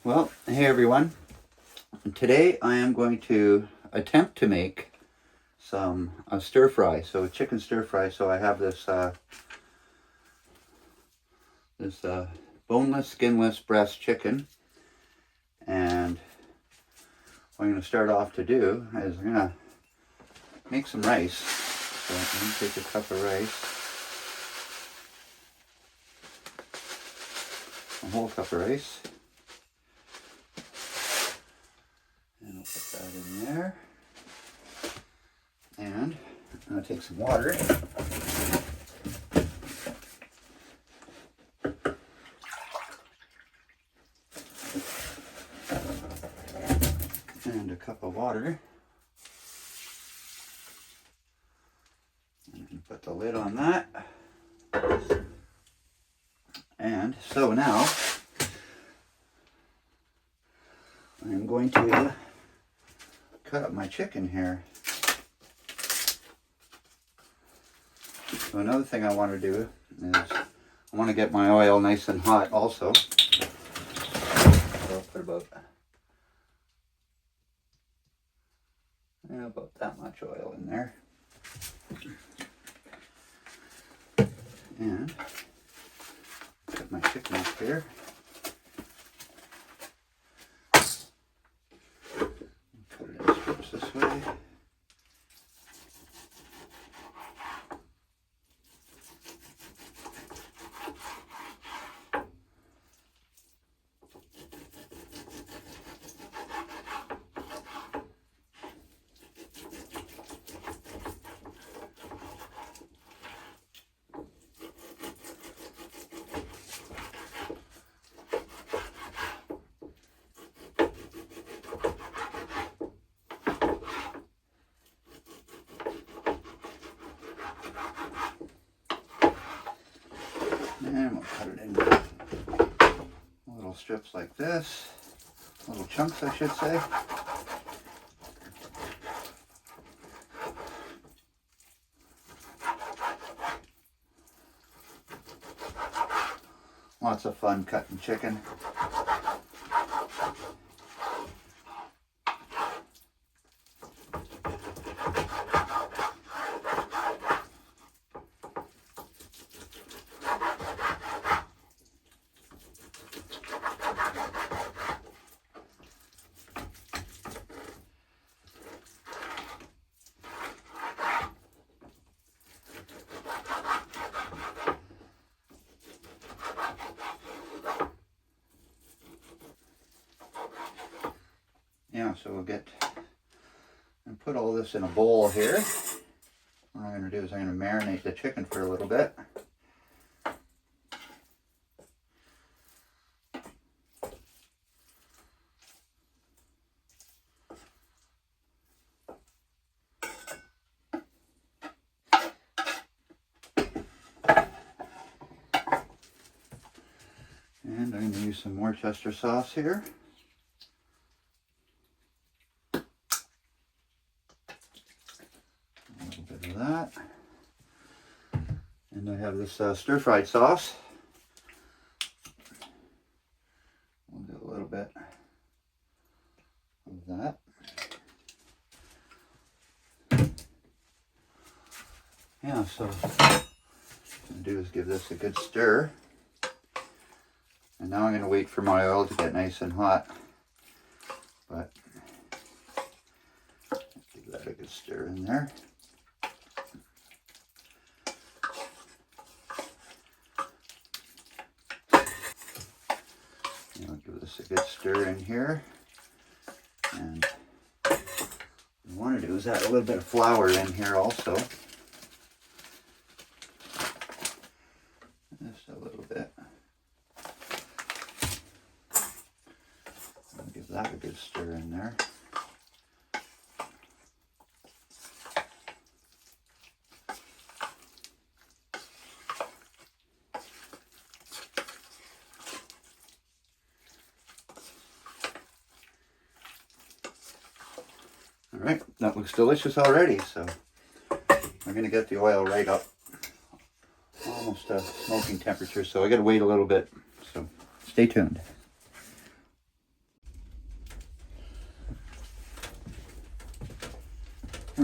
Well, hey everyone. Today I am going to attempt to make some stir fry. So chicken stir fry. So I have this boneless, skinless breast chicken, and what I'm going to start off to do is I'm going to make some rice. So I'm going to take a cup of rice, a whole cup of rice. And I'll put that in there. And I'm going to take some water. And a cup of water. And put the lid on that. And so now I'm going to cut up my chicken here. So another thing I want to do is I want to get my oil nice and hot also. So I'll put about that much oil in there. And put my chicken up here. Put it in strips this way. And we'll cut it in little strips like this, little chunks I should say. Lots of fun cutting chicken. Yeah, so we'll get and put all this in a bowl here. What I'm going to do is I'm going to marinate the chicken for a little bit. And I'm going to use some Worcester sauce here. That, and I have this stir-fried sauce. We'll do a little bit of that. Yeah, so what I'm going to do is give this a good stir, and now I'm going to wait for my oil to get nice and hot, but give that a good stir in there. I'll give this a good stir in here, and what I want to do is add a little bit of flour in here also. Just a little bit. I'll give that a good stir in there. All right, that looks delicious already. So we're going to get the oil right up, almost to smoking temperature. So I got to wait a little bit. So stay tuned.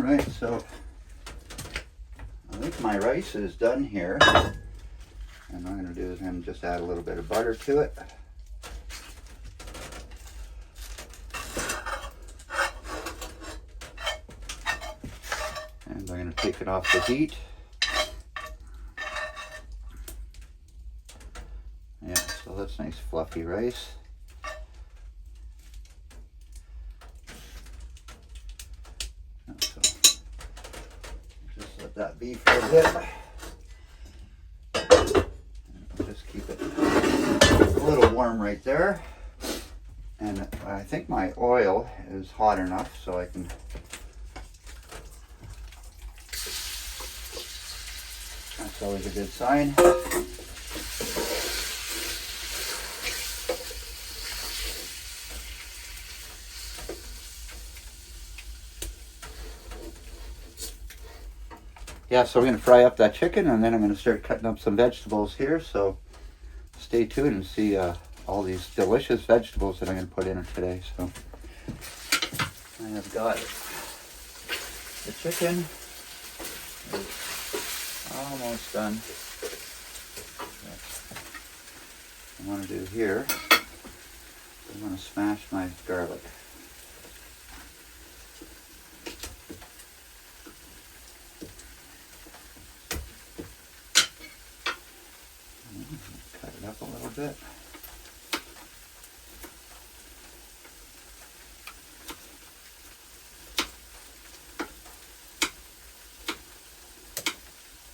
Alright, so I think my rice is done here. And what I'm going to do is I'm going to just add a little bit of butter to it. And I'm going to take it off the heat. Yeah, so that's nice fluffy rice. So just let that be for a bit. Just keep it a little warm right there. And I think my oil is hot enough so I can that's always a good sign. Yeah, so we're going to fry up that chicken and then I'm going to start cutting up some vegetables here. So stay tuned and see all these delicious vegetables that I'm going to put in it today. So I have got the chicken is almost done. What I want to do here, I want to smash my garlic. Cut it up a little bit.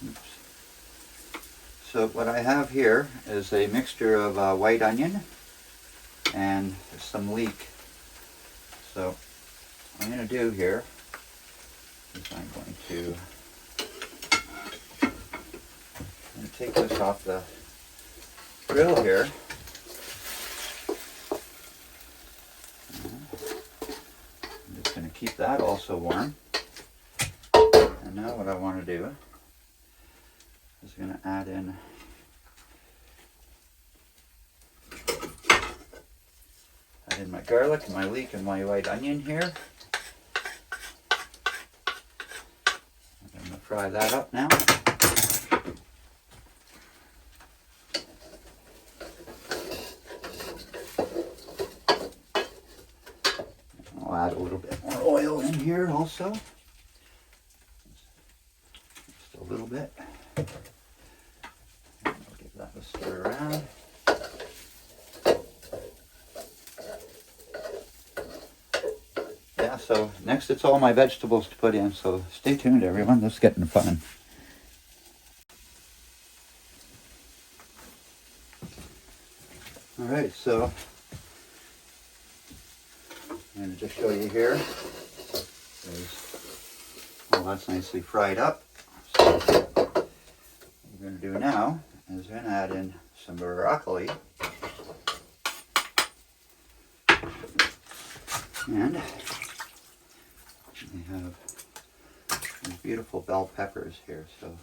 Oops. So what I have here is a mixture of white onion and some leek. So what I'm going to do here is I'm going to take this off the grill here. I'm just going to keep that also warm. And now what I want to do is going to add in my garlic, my leek, and my white onion here. I'm going to fry that up now. I'll add a little bit more oil in here also. Just a little bit. And I'll give that a stir around. Yeah, so next it's all my vegetables to put in, so stay tuned everyone, this is getting fun. Alright, so I'm going to just show you here. Well, that's nicely fried up. So what we're going to do now is we're going to add in some broccoli. And we have these beautiful bell peppers here. So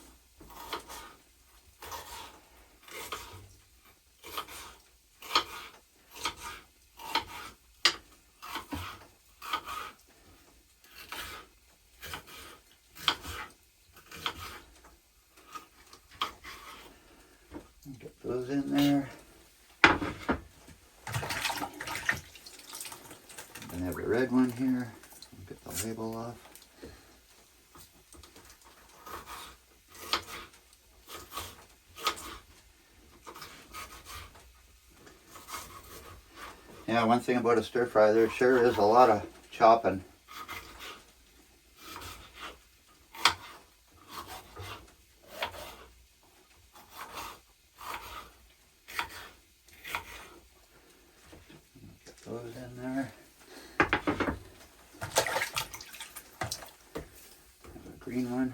get those in there. I have a red one here. Get the label off. Yeah, one thing about a stir fry, there sure is a lot of chopping. Get those in there. Green one.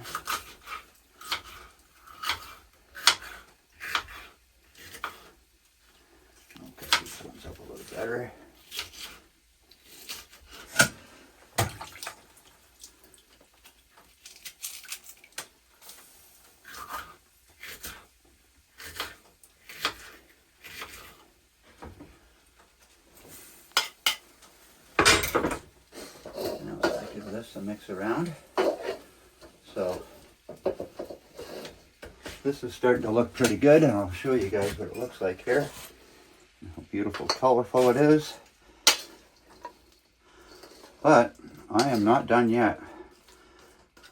I'll cut these ones up a little better. Now let's give this a mix around. So this is starting to look pretty good, and I'll show you guys what it looks like here. How beautiful, colorful it is. But I am not done yet.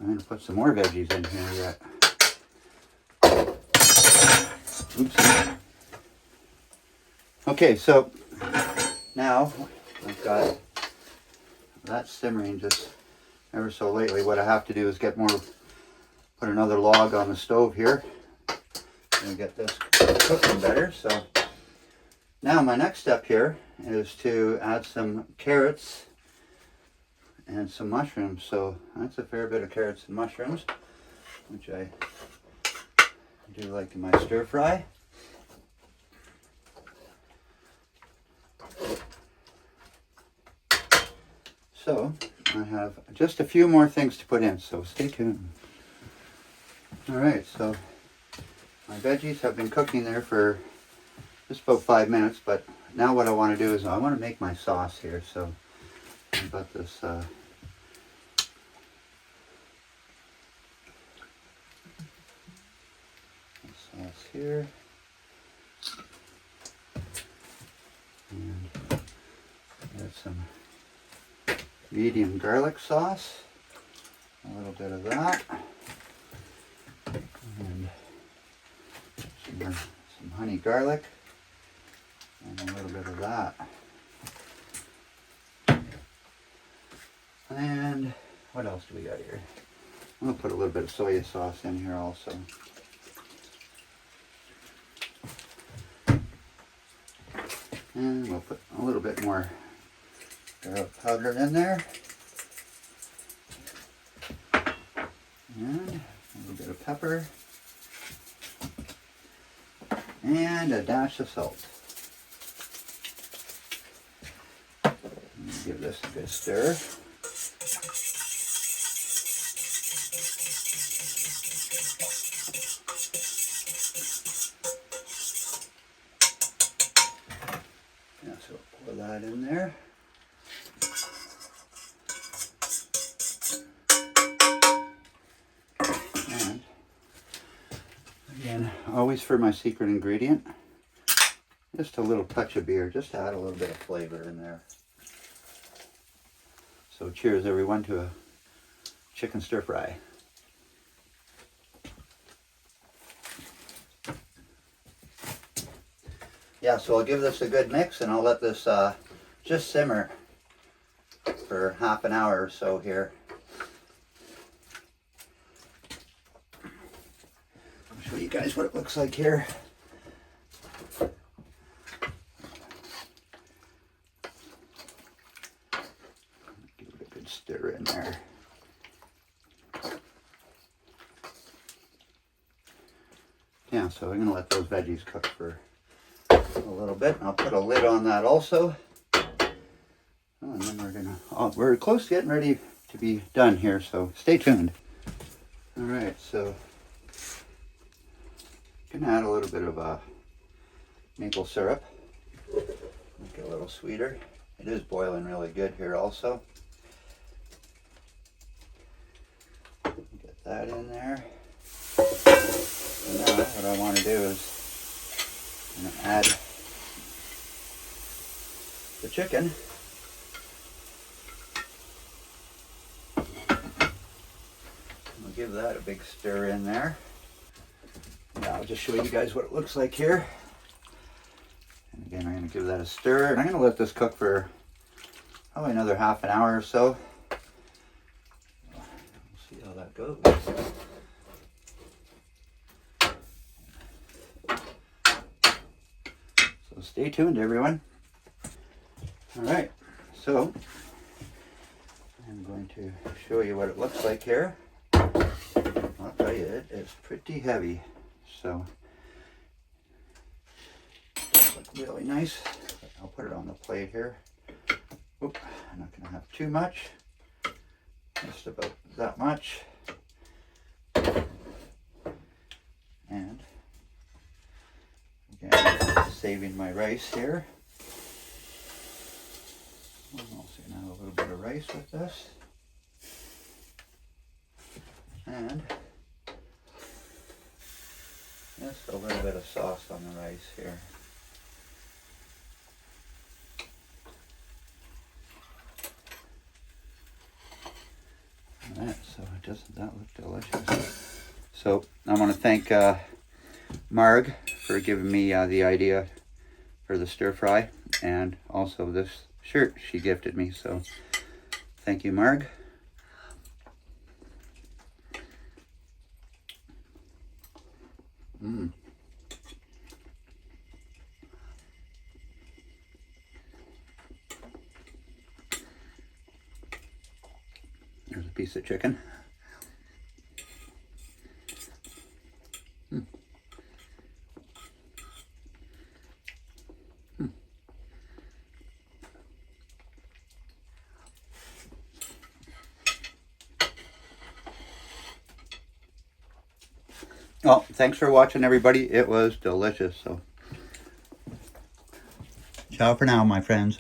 I'm going to put some more veggies in here yet. Oops. Okay, so now I've got that simmering just ever so lately. What I have to do is put another log on the stove here and get this cooking better. So now my next step here is to add some carrots and some mushrooms. So that's a fair bit of carrots and mushrooms, which I do like in my stir fry. So I have just a few more things to put in, so stay tuned. Alright, so my veggies have been cooking there for just about 5 minutes, but now what I want to do is I want to make my sauce here. So I've got this sauce here, and add some medium garlic sauce, a little bit of that, and some honey garlic, and a little bit of that. And what else do we got here? I'm going to put a little bit of soy sauce in here also. And we'll put a little bit more garlic powder in there. And a little bit of pepper. And a dash of salt. Give this a good stir. Yeah, so pour that in there. And again, always for my secret ingredient, just a little touch of beer, just to add a little bit of flavor in there. So cheers everyone to a chicken stir fry. Yeah, so I'll give this a good mix and I'll let this just simmer for half an hour or so here. I'll show you guys what it looks like here. Give it a good stir in there. Yeah, so I'm going to let those veggies cook for a little bit. I'll put a lid on that also. And then we're close to getting ready to be done here, so stay tuned. All right, so I'm gonna add a little bit of maple syrup, make it a little sweeter. It is boiling really good here also. Get that in there. And now what I want to do is I'm gonna add the chicken. We'll give that a big stir in there. Now I'll just show you guys what it looks like here. And again, I'm going to give that a stir, and I'm going to let this cook for probably another half an hour or so. We'll see how that goes. So stay tuned, everyone. All right, so I'm going to show you what it looks like here. I'll tell you, it is pretty heavy, so it does look really nice. I'll put it on the plate here. Oop, I'm not going to have too much, just about that much. And again, saving my rice here. I'm also going to have a little bit of rice with this. And just a little bit of sauce on the rice here. Alright, so doesn't that look delicious? So I want to thank Marg for giving me the idea for the stir fry, and also this shirt she gifted me. So thank you, Marg. There's a piece of chicken. Well, thanks for watching, everybody. It was delicious. So, ciao for now, my friends.